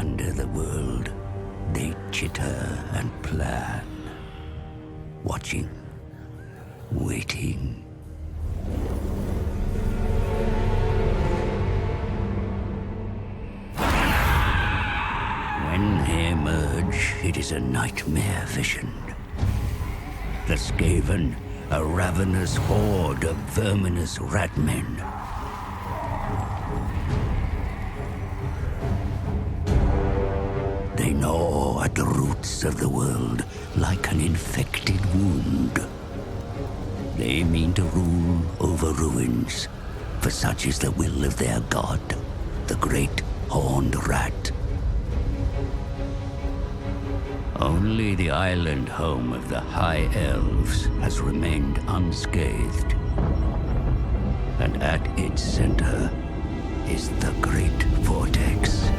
under the world, they chitter and plan, watching, waiting. When they emerge, it is a nightmare vision. The Skaven, a ravenous horde of verminous ratmen. They gnaw at the roots of the world like an infected wound. They mean to rule over ruins, for such is the will of their god, the great horned rat. Only the island home of the High Elves has remained unscathed. And at its center is the Great Vortex.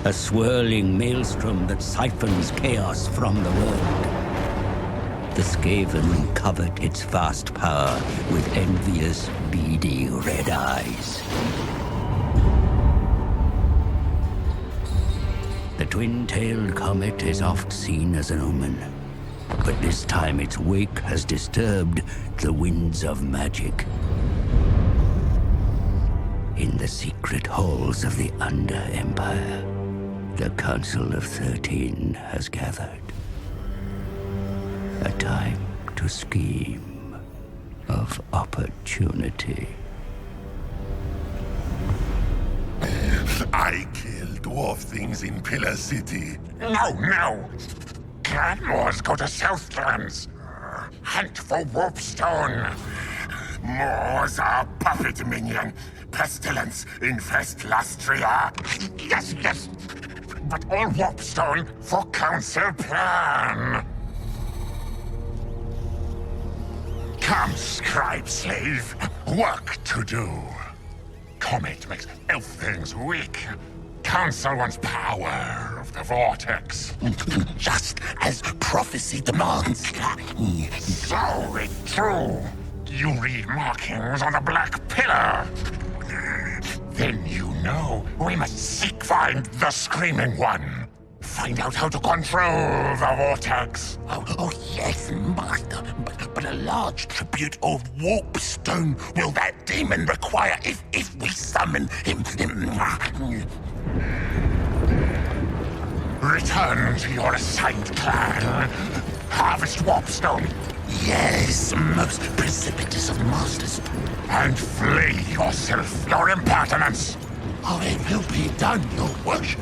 A swirling maelstrom that siphons chaos from the world. The Skaven covet its vast power with envious, beady red eyes. The twin-tailed comet is oft seen as an omen, but this time its wake has disturbed the winds of magic. In the secret halls of the Under-Empire, the Council of 13 has gathered. A time to scheme of opportunity. I kill dwarf things in Pillar City. No! Clanmores go to Southlands. Hunt for Warpstone. Moors are puppet minion. Pestilence infest Lastria. Yes. But all Warpstone for council plan. Come, scribe slave. Work to do. Comet makes elf things weak. Council wants power of the vortex. Just as prophecy demands. So it true. You read markings on the black pillar. Then you know we must find the Screaming One. Find out how to control the vortex. Oh yes, master. But a large tribute of Warpstone will that demon require if we summon him. Return to your assigned clan. Harvest Warpstone. Yes, most precipitous of masters. And flay yourself, your impertinence. Oh, it will be done, your worship.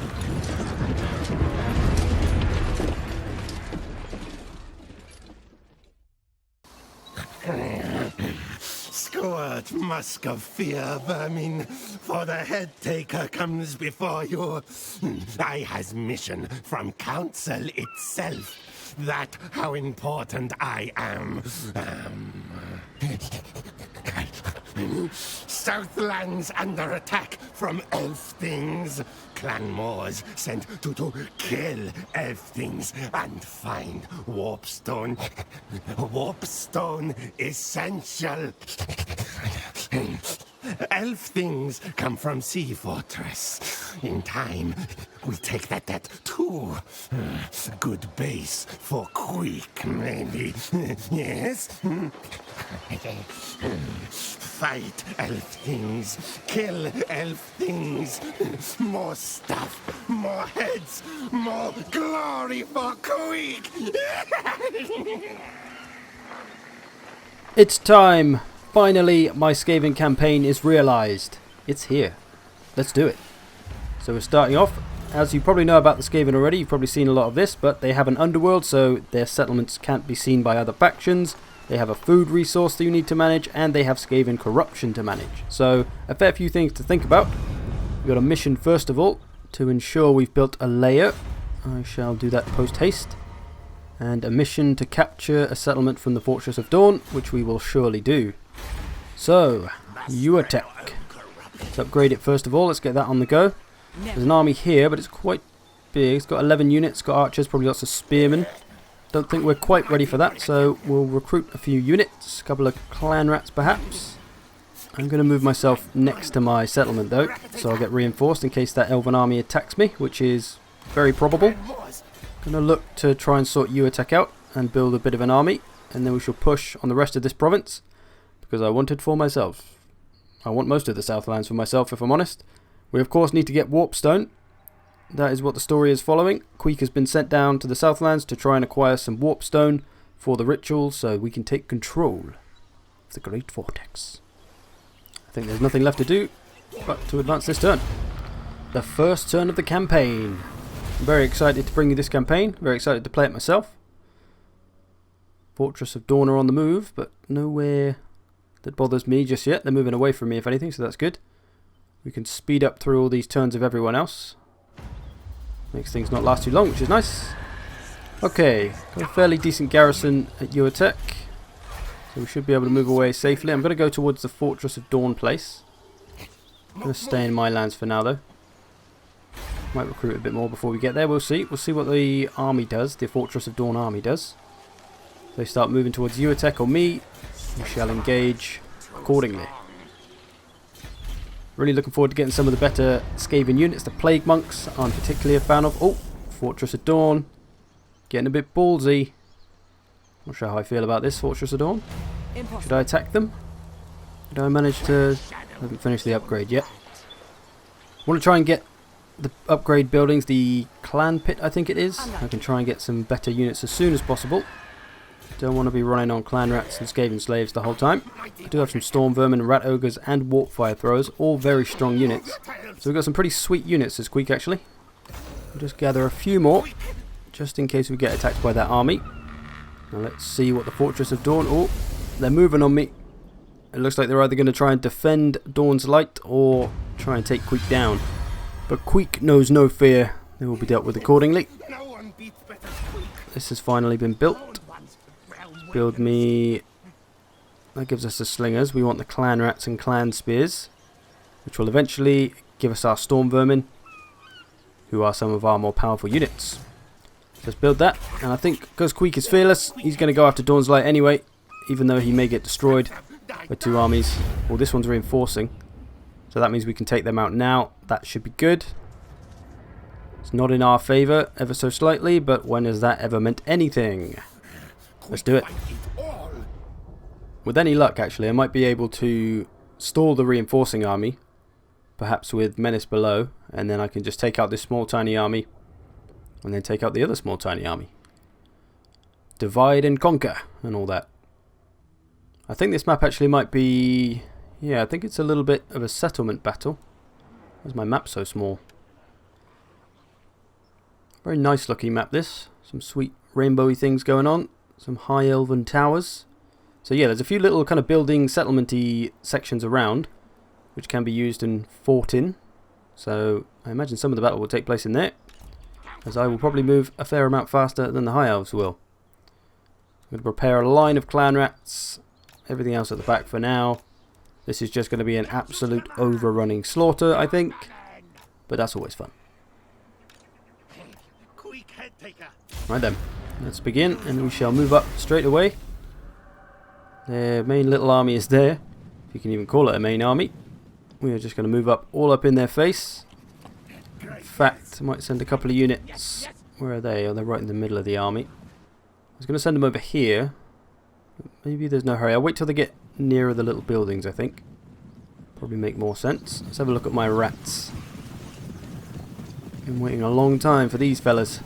Squirt, musk of fear, vermin, for the head taker comes before you. I has mission from council itself. That how important I am. Southlands under attack from elf things. Clanmores sent to kill elf things and find Warpstone. Warpstone essential. Elf things come from Sea Fortress. In time, we take that too. Good base for Queek, maybe. Yes? Fight elf things. Kill elf things. More stuff. More heads. More glory for Queek. It's time. Finally, my Skaven campaign is realised. It's here. Let's do it. So we're starting off. As you probably know about the Skaven already, you've probably seen a lot of this, but they have an underworld, so their settlements can't be seen by other factions. They have a food resource that you need to manage, and they have Skaven corruption to manage. So a fair few things to think about. We've got a mission first of all, to ensure we've built a lair. I shall do that post-haste. And a mission to capture a settlement from the Fortress of Dawn, which we will surely do. So, you attack. Let's upgrade it first of all. Let's get that on the go. There's an army here, but it's quite big. It's got 11 units, got archers, probably lots of spearmen. Don't think we're quite ready for that, so we'll recruit a few units. A couple of clan rats, perhaps. I'm going to move myself next to my settlement though, so I'll get reinforced in case that elven army attacks me, which is very probable. I'm going to look to try and sort Uatek out and build a bit of an army, and then we shall push on the rest of this province, because I want it for myself. I want most of the Southlands for myself, if I'm honest. We of course need to get Warpstone. That is what the story is following. Queek has been sent down to the Southlands to try and acquire some Warpstone for the ritual, so we can take control of the Great Vortex. I think there's nothing left to do but to advance this turn. The first turn of the campaign. I'm very excited to bring you this campaign. Very excited to play it myself. Fortress of Dawn are on the move, but nowhere that bothers me just yet. They're moving away from me if anything, so that's good. We can speed up through all these turns of everyone else. Makes things not last too long, which is nice. Okay, got a fairly decent garrison at Uatek, so we should be able to move away safely. I'm going to go towards the Fortress of Dawn place. I'm going to stay in my lands for now though. Might recruit a bit more before we get there, we'll see. We'll see what the army does, the Fortress of Dawn army does. If they start moving towards Uatek or me, we shall engage accordingly. Really looking forward to getting some of the better Skaven units. The Plague Monks I'm particularly a fan of. Oh, Fortress of Dawn. Getting a bit ballsy. Not sure how I feel about this Fortress of Dawn. Should I attack them? Did I manage to... I haven't finished the upgrade yet. I want to try and get the upgrade buildings, the clan pit I think it is. I can try and get some better units as soon as possible. Don't want to be running on clan rats and Skaven slaves the whole time. I do have some storm vermin, rat ogres and warp fire throwers, all very strong units. So we've got some pretty sweet units as Queek actually. We'll just gather a few more, just in case we get attacked by that army. Now let's see what the Fortress of Dawn... Oh, they're moving on me. It looks like they're either going to try and defend Dawn's Light or try and take Queek down. But Queek knows no fear. They will be dealt with accordingly. This has finally been built. Build me... That gives us the slingers. We want the clan rats and clan spears, which will eventually give us our storm vermin, who are some of our more powerful units. Let's build that, and I think because Queek is fearless, he's going to go after Dawn's Light anyway, even though he may get destroyed by two armies. Well, this one's reinforcing, so that means we can take them out now. That should be good. It's not in our favour, ever so slightly, but when has that ever meant anything? Let's do it. With any luck, actually, I might be able to stall the reinforcing army, perhaps with Menace below, and then I can just take out this small tiny army, and then take out the other small tiny army. Divide and conquer, and all that. I think this map actually might be... Yeah, I think it's a little bit of a settlement battle. Why is my map so small? Very nice looking map this. Some sweet rainbowy things going on. Some high elven towers. So yeah, there's a few little kind of building settlement-y sections around, which can be used and fought in. So I imagine some of the battle will take place in there, as I will probably move a fair amount faster than the high elves will. I'm going to prepare a line of clan rats. Everything else at the back for now. This is just going to be an absolute overrunning slaughter, I think. But that's always fun. Right then, let's begin, and we shall move up straight away. Their main little army is there, if you can even call it a main army. We are just going to move up all up in their face. In fact, I might send a couple of units. Where are they? Oh, they're right in the middle of the army. I was going to send them over here. Maybe there's no hurry. I'll wait till they get nearer the little buildings, I think. Probably make more sense. Let's have a look at my rats. Been waiting a long time for these fellas.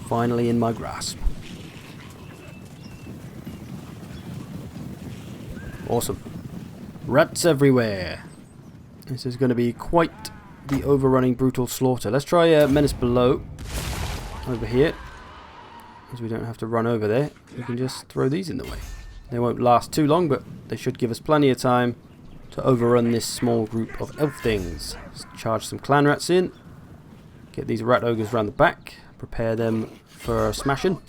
Finally in my grasp. Awesome. Rats everywhere. This is going to be quite the overrunning brutal slaughter. Let's try Menace below. Over here. As we don't have to run over there. We can just throw these in the way. They won't last too long, but they should give us plenty of time to overrun this small group of elf things. Let's charge some clan rats in. Get these rat ogres round the back. Prepare them for smashing.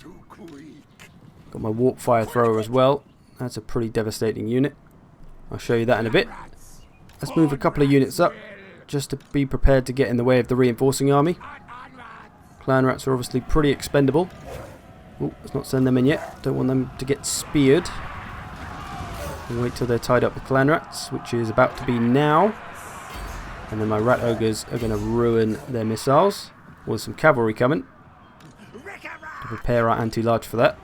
Got my warp fire thrower as well. That's a pretty devastating unit. I'll show you that in a bit. Let's move a couple of units up, just to be prepared to get in the way of the reinforcing army. Clan rats are obviously pretty expendable. Oh, let's not send them in yet. Don't want them to get speared. And wait till they're tied up with clan rats, which is about to be now. And then my rat ogres are going to ruin their missiles. With some cavalry coming. To prepare our anti-large for that.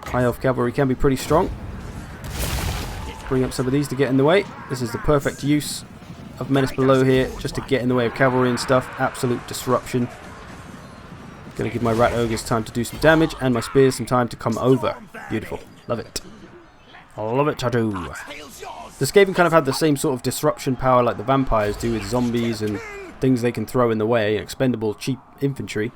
High elf cavalry can be pretty strong. Bring up some of these to get in the way. This is the perfect use of Menace Below here, just to get in the way of cavalry and stuff. Absolute disruption. Gonna give my rat ogres time to do some damage, and my spears some time to come over. Beautiful. Love it. Love it, I-do. The Skaven kind of had the same sort of disruption power like the vampires do with zombies and things they can throw in the way, expendable cheap infantry.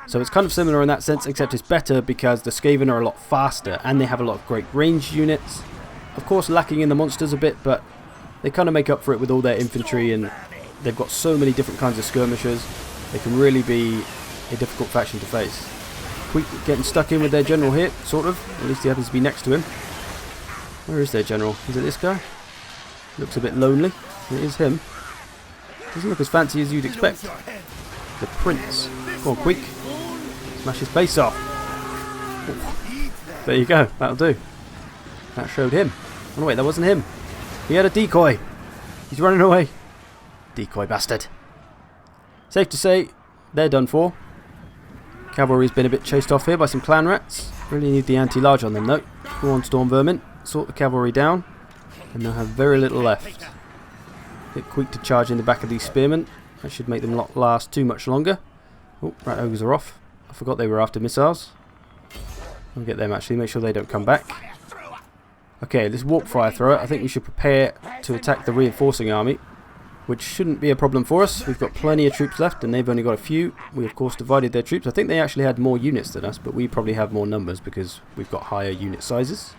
So it's kind of similar in that sense, except it's better because the Skaven are a lot faster and they have a lot of great ranged units. Of course lacking in the monsters a bit, but they kind of make up for it with all their infantry, and they've got so many different kinds of skirmishers. They can really be a difficult faction to face. Queek getting stuck in with their general here, sort of. At least he happens to be next to him. Where is their general? Is it this guy? Looks a bit lonely. It is him. Doesn't look as fancy as you'd expect. The prince. Come on, Queek. Smash his face off. Ooh. There you go. That'll do. That showed him. Oh no, wait, that wasn't him. He had a decoy. He's running away. Decoy bastard. Safe to say, they're done for. Cavalry's been a bit chased off here by some clan rats. Really need the anti-large on them though. Go on, Storm Vermin. Sort the cavalry down. And they'll have very little left. Get Queek to charge in the back of these spearmen. That should make them not last too much longer. Oh, rat ogres are off. I forgot they were after missiles. I'll get them actually, make sure they don't come back. Okay, this warp fire thrower, I think we should prepare to attack the reinforcing army, which shouldn't be a problem for us. We've got plenty of troops left and they've only got a few. We of course divided their troops. I think they actually had more units than us, but we probably have more numbers because we've got higher unit sizes.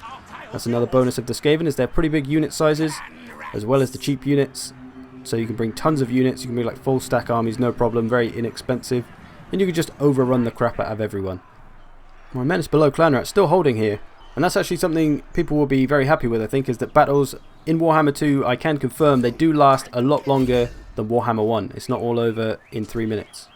That's another bonus of the Skaven, is they're pretty big unit sizes, as well as the cheap units. So you can bring tons of units, you can bring like full stack armies, no problem, very inexpensive. And you can just overrun the crap out of everyone. My Menace Below clan rat's still holding here. And that's actually something people will be very happy with, I think, is that battles in Warhammer 2, I can confirm, they do last a lot longer than Warhammer 1. It's not all over in 3 minutes.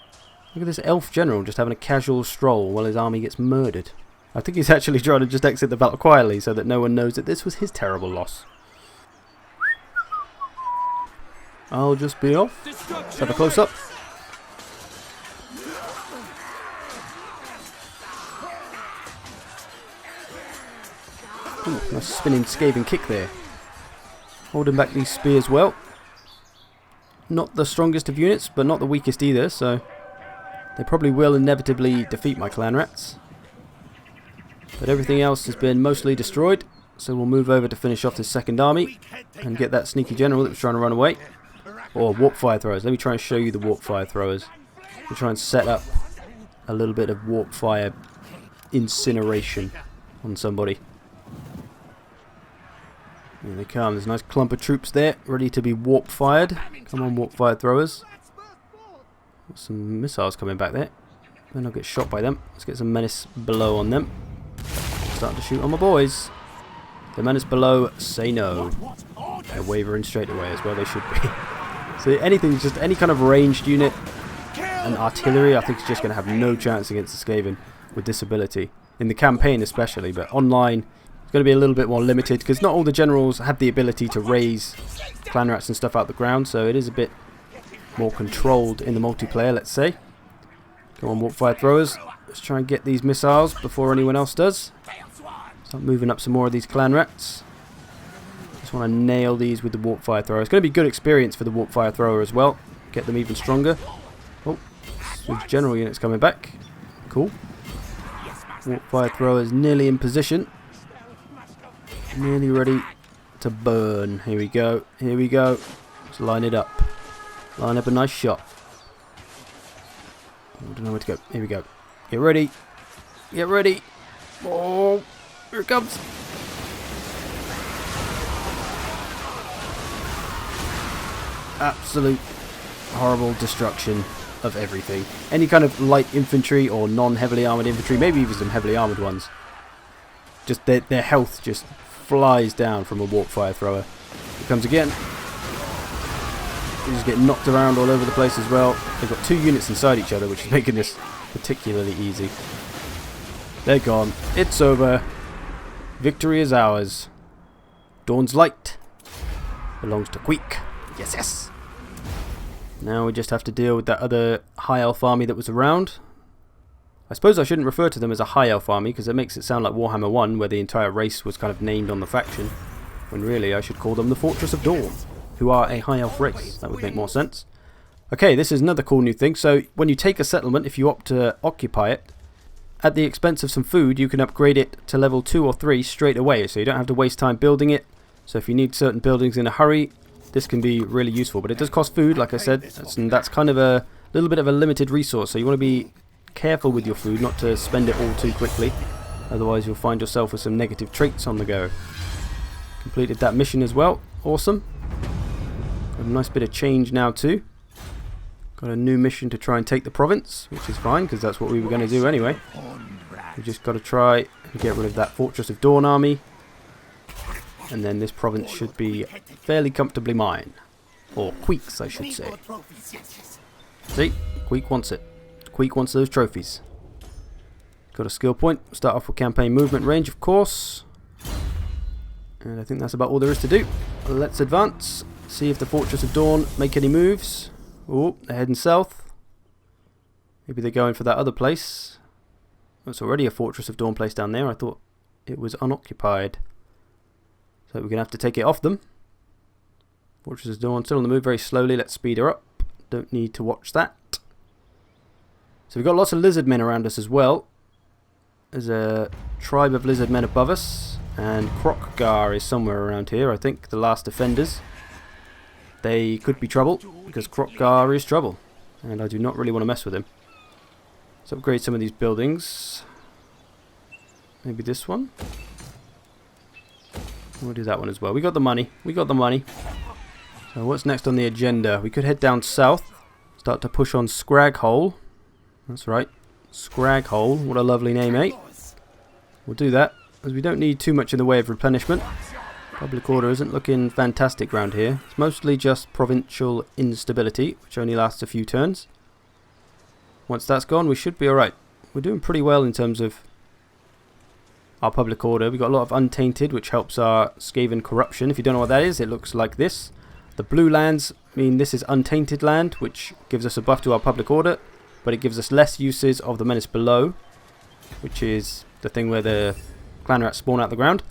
Look at this elf general just having a casual stroll while his army gets murdered. I think he's actually trying to just exit the battle quietly so that no one knows that this was his terrible loss. I'll just be off. Let's have a close-up. Ooh, nice spinning Skaven kick there. Holding back these spears well. Not the strongest of units, but not the weakest either, so they probably will inevitably defeat my clan rats. But everything else has been mostly destroyed, so we'll move over to finish off this second army and get that sneaky general that was trying to run away. Or warp fire throwers. Let me try and show you the warp fire throwers. We'll try and set up a little bit of warp fire incineration on somebody. Here they come. There's a nice clump of troops there, ready to be warp fired. Come on, warp fire throwers. Got some missiles coming back there. Then I'll get shot by them. Let's get some Menace Below on them. Starting to shoot on my boys. The Menace Below say no. They're wavering straight away as well, they should be. So anything, just any kind of ranged unit and artillery, I think is just going to have no chance against the Skaven with this ability. In the campaign especially, but online it's going to be a little bit more limited because not all the generals have the ability to raise clan rats and stuff out the ground, so it is a bit more controlled in the multiplayer, let's say. Come on, warp fire throwers. Let's try and get these missiles before anyone else does. Start moving up some more of these clan rats. Just want to nail these with the warp fire thrower. It's going to be good experience for the warp fire thrower as well. Get them even stronger. Oh, with general units coming back. Cool. Warp fire thrower is nearly in position. Nearly ready to burn. Here we go. Here we go. Let's line it up. Line up a nice shot. I don't know where to go. Here we go. Get ready. Get ready. Oh, here it comes. Absolute horrible destruction of everything. Any kind of light infantry or non-heavily armoured infantry, maybe even some heavily armoured ones, just their health just flies down from a warp fire thrower. Here it comes again. They just get knocked around all over the place as well. They've got two units inside each other, which is making this particularly easy. They're gone. It's over. Victory is ours. Dawn's Light belongs to Queek. Yes, yes. Now we just have to deal with that other high elf army that was around. I suppose I shouldn't refer to them as a high elf army because it makes it sound like Warhammer 1 where the entire race was kind of named on the faction, when really I should call them the Fortress of Dawn, who are a high elf race. That would make more sense. Okay, this is another cool new thing. So when you take a settlement, if you opt to occupy it, at the expense of some food, you can upgrade it to level 2 or 3 straight away, so you don't have to waste time building it. So if you need certain buildings in a hurry, this can be really useful, but it does cost food, like I said, and that's kind of a little bit of a limited resource, so you want to be careful with your food, not to spend it all too quickly, otherwise you'll find yourself with some negative traits on the go. Completed that mission as well, awesome. Got a nice bit of change now too. Got a new mission to try and take the province, which is fine, because that's what we were going to do anyway. We just got to try and get rid of that Fortress of Dawn army. And then this province should be fairly comfortably mine. Or Queek's, I should say. See? Queek wants it. Queek wants those trophies. Got a skill point. Start off with campaign movement range, of course. And I think that's about all there is to do. Let's advance. See if the Fortress of Dawn make any moves. Oh, they're heading south. Maybe they're going for that other place. There's already a Fortress of Dawn place down there. I thought it was unoccupied. So we're going to have to take it off them. Fortress of Dawn still on the move very slowly. Let's speed her up. Don't need to watch that. So we've got lots of lizard men around us as well. There's a tribe of lizard men above us. And Krockgar is somewhere around here, I think. The last defenders. They could be trouble, because Krockgar is trouble. And I do not really want to mess with him. Let's upgrade some of these buildings. Maybe this one. We'll do that one as well. We got the money. We got the money. So what's next on the agenda? We could head down south. Start to push on Scraghole. That's right. Scraghole. What a lovely name, eh? We'll do that, as we don't need too much in the way of replenishment. Public order isn't looking fantastic around here. It's mostly just provincial instability, which only lasts a few turns. Once that's gone, we should be alright. We're doing pretty well in terms of our public order. We've got a lot of Untainted, which helps our Skaven corruption. If you don't know what that is, it looks like this. The blue lands mean this is Untainted land, which gives us a buff to our public order, but it gives us less uses of the Menace Below, which is the thing where the clan rats spawn out the ground.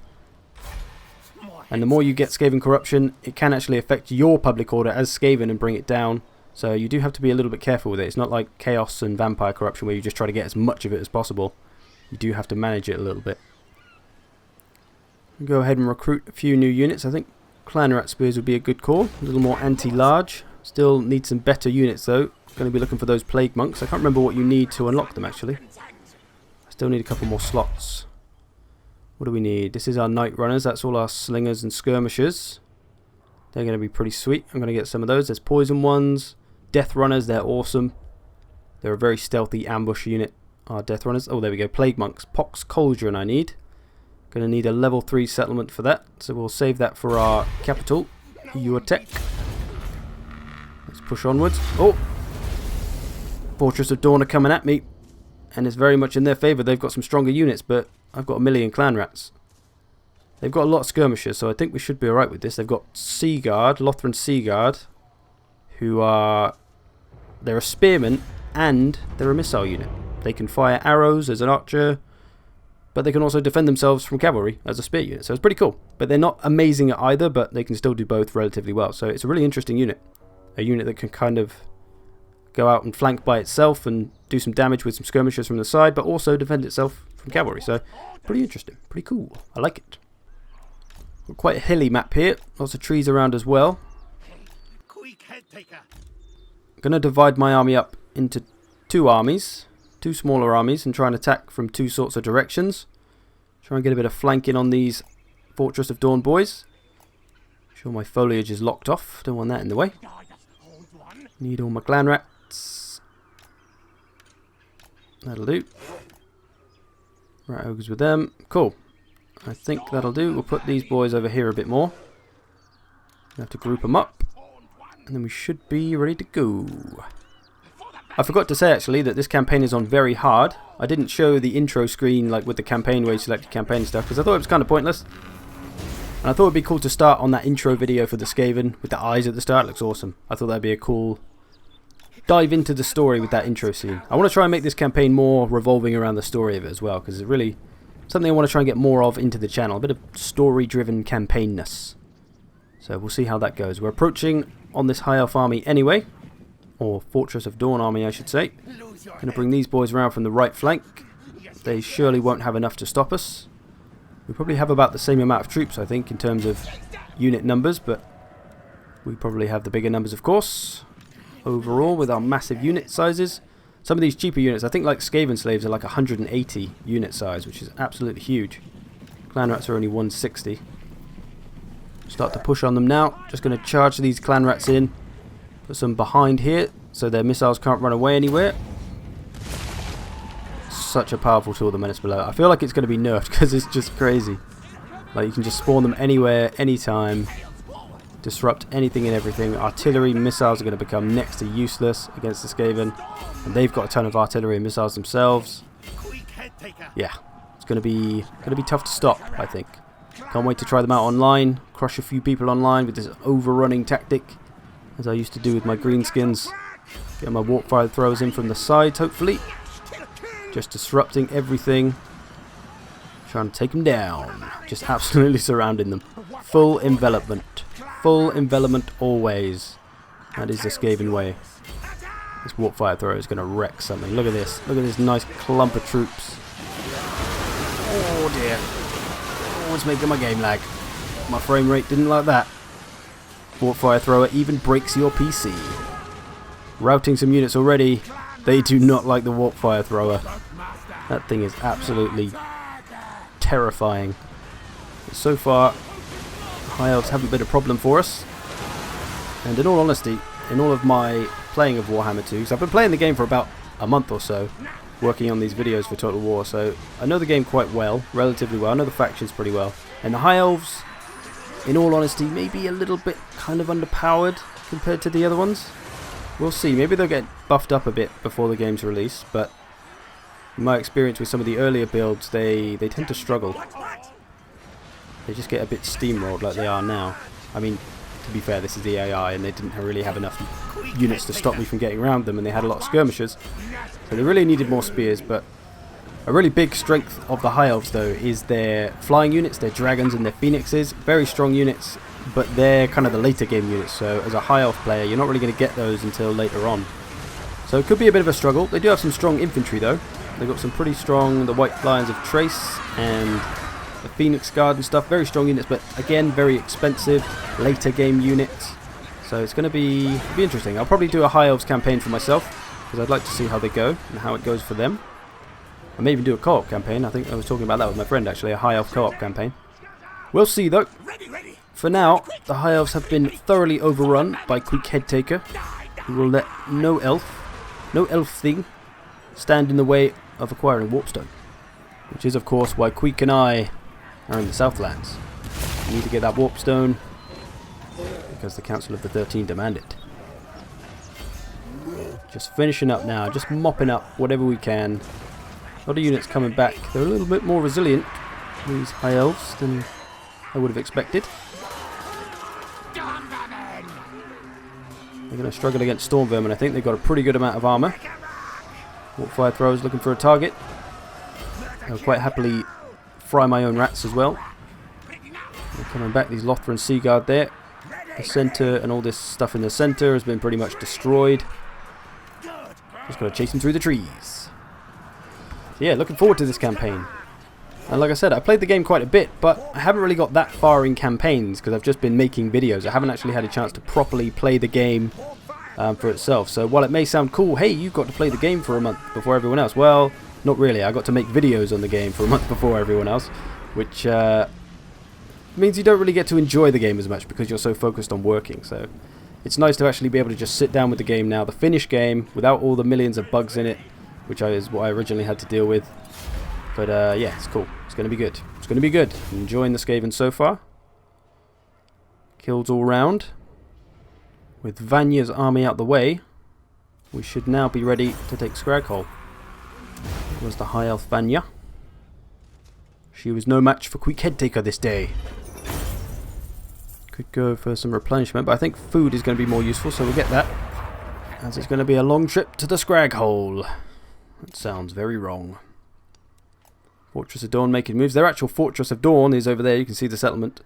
And the more you get Skaven corruption, it can actually affect your public order as Skaven and bring it down. So you do have to be a little bit careful with it. It's not like Chaos and Vampire corruption where you just try to get as much of it as possible. You do have to manage it a little bit. Go ahead and recruit a few new units. I think Clan Rat Spears would be a good call. A little more anti-large. Still need some better units though. Going to be looking for those Plague Monks. I can't remember what you need to unlock them actually. I still need a couple more slots. What do we need? This is our Night Runners. That's all our Slingers and Skirmishers. They're going to be pretty sweet. I'm going to get some of those. There's Poison ones. Death Runners. They're awesome. They're a very stealthy ambush unit. Our Death Runners. Oh, there we go. Plague Monks. Pox Cauldron I need. Going to need a level 3 settlement for that. So we'll save that for our capital. Uatek. Let's push onwards. Oh! Fortress of Dawn are coming at me. And it's very much in their favour. They've got some stronger units, but I've got a million clan rats. They've got a lot of skirmishers, so I think we should be alright with this. They've got Sea Guard, Lothran Sea Guard, who are... They're a spearman, and they're a missile unit. They can fire arrows as an archer, but they can also defend themselves from cavalry as a spear unit. So it's pretty cool. But they're not amazing at either, but they can still do both relatively well. So it's a really interesting unit. A unit that can kind of go out and flank by itself and do some damage with some skirmishers from the side, but also defend itself from cavalry. So pretty interesting. Pretty cool. I like it. Got quite a hilly map here. Lots of trees around as well. I'm going to divide my army up into two armies. Two smaller armies and try and attack from two sorts of directions. Try and get a bit of flanking on these Fortress of Dawn boys. Sure my foliage is locked off. Don't want that in the way. Need all my clan rats. That'll do. Rat ogres with them. Cool. I think that'll do. We'll put these boys over here a bit more. We have to group them up. And then we should be ready to go. I forgot to say actually that this campaign is on very hard. I didn't show the intro screen like with the campaign where you select your campaign stuff because I thought it was kind of pointless. And I thought it'd be cool to start on that intro video for the Skaven with the eyes at the start. It looks awesome. I thought that'd be a cool dive into the story with that intro scene. I want to try and make this campaign more revolving around the story of it as well, because it's really something I want to try and get more of into the channel. A bit of story-driven campaignness. So we'll see how that goes. We're approaching on this High Elf army anyway. Or Fortress of Dawn army, I should say. Going to bring these boys around from the right flank. They surely won't have enough to stop us. We probably have about the same amount of troops, I think, in terms of unit numbers, but we probably have the bigger numbers, of course, overall, with our massive unit sizes. Some of these cheaper units, I think like Skaven slaves are like 180 unit size, which is absolutely huge. Clan rats are only 160. Start to push on them now. Just going to charge these clan rats in. Put some behind here, so their missiles can't run away anywhere. Such a powerful tool, the Menace Below. I feel like it's going to be nerfed because it's just crazy. Like, you can just spawn them anywhere, anytime, disrupt anything and everything. Artillery missiles are going to become next to useless against the Skaven, and they've got a ton of artillery and missiles themselves. Yeah, it's going to be tough to stop, I think. Can't wait to try them out online, crush a few people online with this overrunning tactic, as I used to do with my greenskins. Get my warp fire throwers in from the sides, hopefully. Just disrupting everything. Trying to take them down. Just absolutely surrounding them. Full envelopment. Full envelopment always. That is the Skaven way. This warp fire thrower is going to wreck something. Look at this. Look at this nice clump of troops. Oh dear. Oh, it's making my game lag. My frame rate didn't like that. Warp fire thrower even breaks your PC. Routing some units already. They do not like the warp fire thrower. That thing is absolutely terrifying. But so far, High Elves haven't been a problem for us. And in all honesty, in all of my playing of Warhammer 2, because I've been playing the game for about a month or so, working on these videos for Total War, so I know the game quite well, relatively well. I know the factions pretty well. And the High Elves, in all honesty, maybe a little bit kind of underpowered compared to the other ones. We'll see. Maybe they'll get buffed up a bit before the game's release, but in my experience with some of the earlier builds, they tend to struggle. They just get a bit steamrolled like they are now. I mean, to be fair, this is the AI, and they didn't really have enough units to stop me from getting around them, and they had a lot of skirmishers. So they really needed more spears, but a really big strength of the High Elves, though, is their flying units, their dragons and their phoenixes. Very strong units, but they're kind of the later game units, so as a High Elf player, you're not really going to get those until later on. So it could be a bit of a struggle. They do have some strong infantry, though. They've got some pretty strong, the White Lions of Trace and the Phoenix Guard and stuff. Very strong units, but again, very expensive, later game units. So it's going to be interesting. I'll probably do a High Elves campaign for myself, because I'd like to see how they go and how it goes for them. I may even do a co-op campaign. I think I was talking about that with my friend, actually, a High Elf co-op campaign. We'll see, though. For now, the High Elves have been thoroughly overrun by Queek Headtaker, who will let no elf thing, stand in the way of acquiring Warpstone. Which is, of course, why Queek and I are in the Southlands. We need to get that Warpstone, because the Council of the 13 demand it. Just finishing up now, just mopping up whatever we can. A lot of units coming back. They're a little bit more resilient, these High Elves, than I would have expected. They're going to struggle against Storm Vermin. I think they've got a pretty good amount of armour. Warp Fire Throwers looking for a target. I'll quite happily fry my own rats as well. They're coming back, these Lothran Sea Guard there. The centre and all this stuff in the centre has been pretty much destroyed. Just got to chase them through the trees. So yeah, looking forward to this campaign. And like I said, I played the game quite a bit, but I haven't really got that far in campaigns because I've just been making videos. I haven't actually had a chance to properly play the game for itself. So while it may sound cool, hey, you got to play the game for a month before everyone else. Well, not really. I got to make videos on the game for a month before everyone else, which means you don't really get to enjoy the game as much because you're so focused on working. So it's nice to actually be able to just sit down with the game now, the finished game, without all the millions of bugs in it, which is what I originally had to deal with. But yeah, it's cool. It's going to be good. It's going to be good. I'm enjoying the Skaven so far. Kills all round. With Vanya's army out the way, we should now be ready to take Scraghole. Was the High Elf Vanya. She was no match for Queek Headtaker this day. Could go for some replenishment, but I think food is going to be more useful, so we'll get that. As it's going to be a long trip to the Scrag Hole. That sounds very wrong. Fortress of Dawn making moves. Their actual Fortress of Dawn is over there. You can see the settlement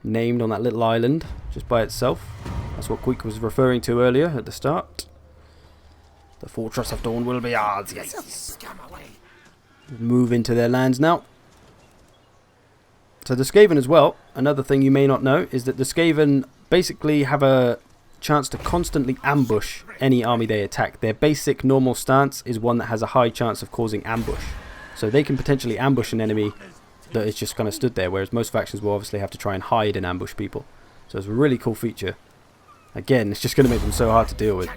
named on that little island just by itself. That's what Queek was referring to earlier at the start. The Fortress of Dawn will be ours, yes. Move into their lands now. So the Skaven as well, another thing you may not know, is that the Skaven basically have a chance to constantly ambush any army they attack. Their basic normal stance is one that has a high chance of causing ambush. So they can potentially ambush an enemy that is just kind of stood there, whereas most factions will obviously have to try and hide and ambush people. So it's a really cool feature. Again, it's just going to make them so hard to deal with.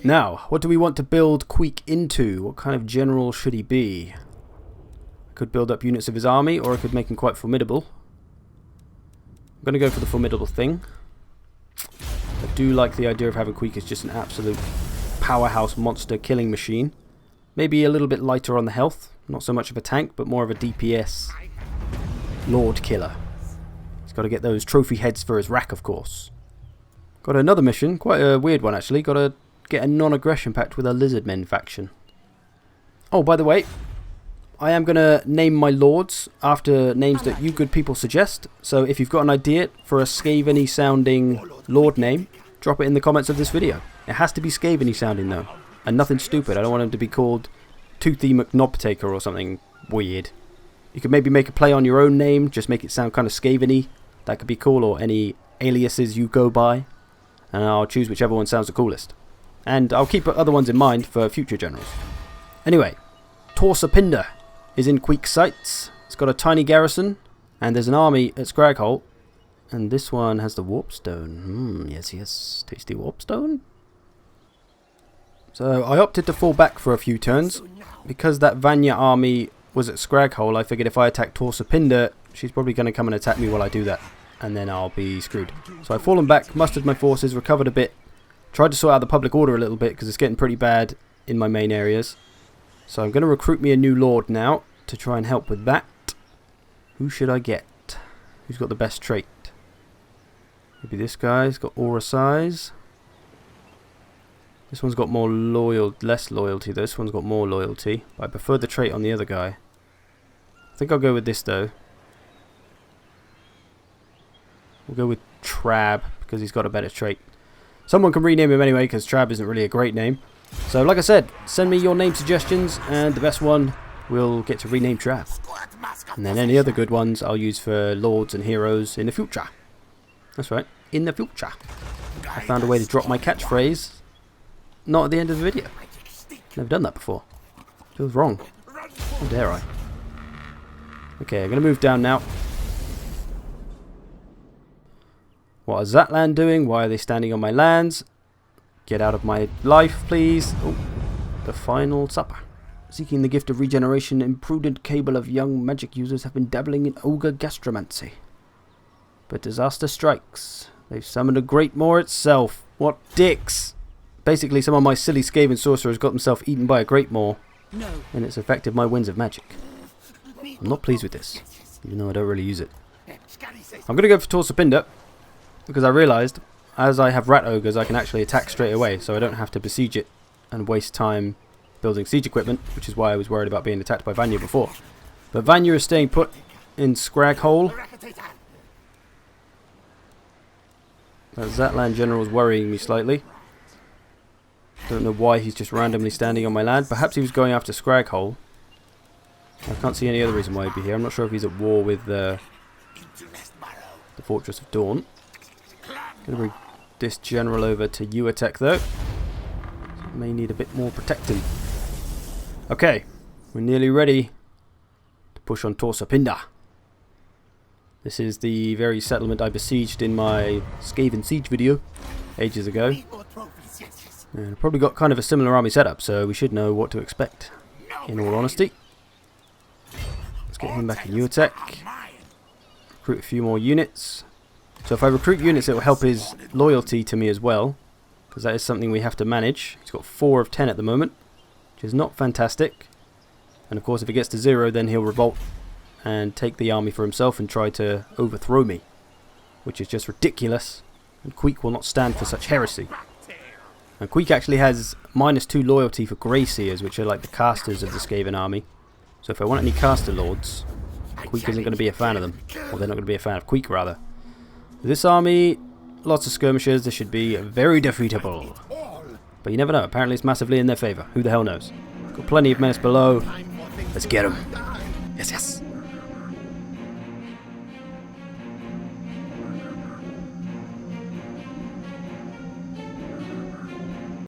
Now, what do we want to build Queek into? What kind of general should he be? I could build up units of his army, or I could make him quite formidable. I'm going to go for the formidable thing. I do like the idea of having Queek as just an absolute powerhouse monster killing machine. Maybe a little bit lighter on the health. Not so much of a tank, but more of a DPS Lord Killer. He's got to get those trophy heads for his rack, of course. Got another mission, quite a weird one actually. Got to get a non-aggression pact with a Lizardmen faction. Oh, by the way, I am going to name my lords after names that you good people suggest. So if you've got an idea for a Skaven-y sounding lord name, drop it in the comments of this video. It has to be Skaven-y sounding though, and nothing stupid. I don't want him to be called Toothy McKnobtaker or something weird. You could maybe make a play on your own name, just make it sound kind of Skaven-y. That could be cool, or any aliases you go by. And I'll choose whichever one sounds the coolest. And I'll keep other ones in mind for future generals. Anyway, Torsapinder is in Queek's sights. It's got a tiny garrison, and there's an army at Scraghole. And this one has the Warpstone. Yes, tasty Warpstone. So I opted to fall back for a few turns. Because that Vanya army was at Scraghole, I figured if I attack Torsapinder, she's probably going to come and attack me while I do that. And then I'll be screwed. So I've fallen back, mustered my forces, recovered a bit. Tried to sort out the public order a little bit because it's getting pretty bad in my main areas. So I'm going to recruit me a new lord now to try and help with that. Who should I get? Who's got the best trait? Maybe this guy. He's got aura size. This one's got more less loyalty. This one's got more loyalty. But I prefer the trait on the other guy. I think I'll go with this though. We'll go with Trab because he's got a better trait. Someone can rename him anyway because Trab isn't really a great name. So like I said, send me your name suggestions and the best one we'll get to rename Trab. And then any other good ones I'll use for lords and heroes in the future. That's right, in the future. I found a way to drop my catchphrase not at the end of the video. Never done that before. Feels wrong. How dare I? Okay, I'm going to move down now. What is Zatlan doing? Why are they standing on my lands? Get out of my life, please. Oh, the final supper. Seeking the gift of regeneration, imprudent cable of young magic users have been dabbling in ogre gastromancy. But disaster strikes. They've summoned a great maw itself. What dicks! Basically, some of my silly Skaven sorcerers got themselves eaten by a great maw. No. And it's affected my winds of magic. I'm not pleased with this, even though I don't really use it. I'm going to go for Torsapinder, because I realised, as I have rat ogres, I can actually attack straight away, so I don't have to besiege it and waste time building siege equipment, which is why I was worried about being attacked by Vanya before. But Vanya is staying put in Scraghole. That Zatlan general is worrying me slightly. Don't know why he's just randomly standing on my land. Perhaps he was going after Scraghole. I can't see any other reason why he'd be here. I'm not sure if he's at war with the Fortress of Dawn. Gonna bring this general over to Uatek though. May need a bit more protecting. Okay, we're nearly ready to push on Torsapinder. This is the very settlement I besieged in my Skaven siege video ages ago. And probably got kind of a similar army setup, so we should know what to expect, in all honesty. Let's get him back in Uatek. Recruit a few more units. So if I recruit units, it will help his loyalty to me as well, because that is something we have to manage. He's got 4 of 10 at the moment, which is not fantastic. And of course, if it gets to 0, then he'll revolt and take the army for himself and try to overthrow me. which is just ridiculous. And Queek will not stand for such heresy. And Queek actually has -2 loyalty for Grey Seers, which are like the casters of the Skaven army. So if I want any caster lords, Queek isn't going to be a fan of them. Or they're not going to be a fan of Queek, rather. This army, lots of skirmishers, this should be very defeatable. But you never know, apparently it's massively in their favour. Who the hell knows? Got plenty of menace below. Let's get them. Yes, yes.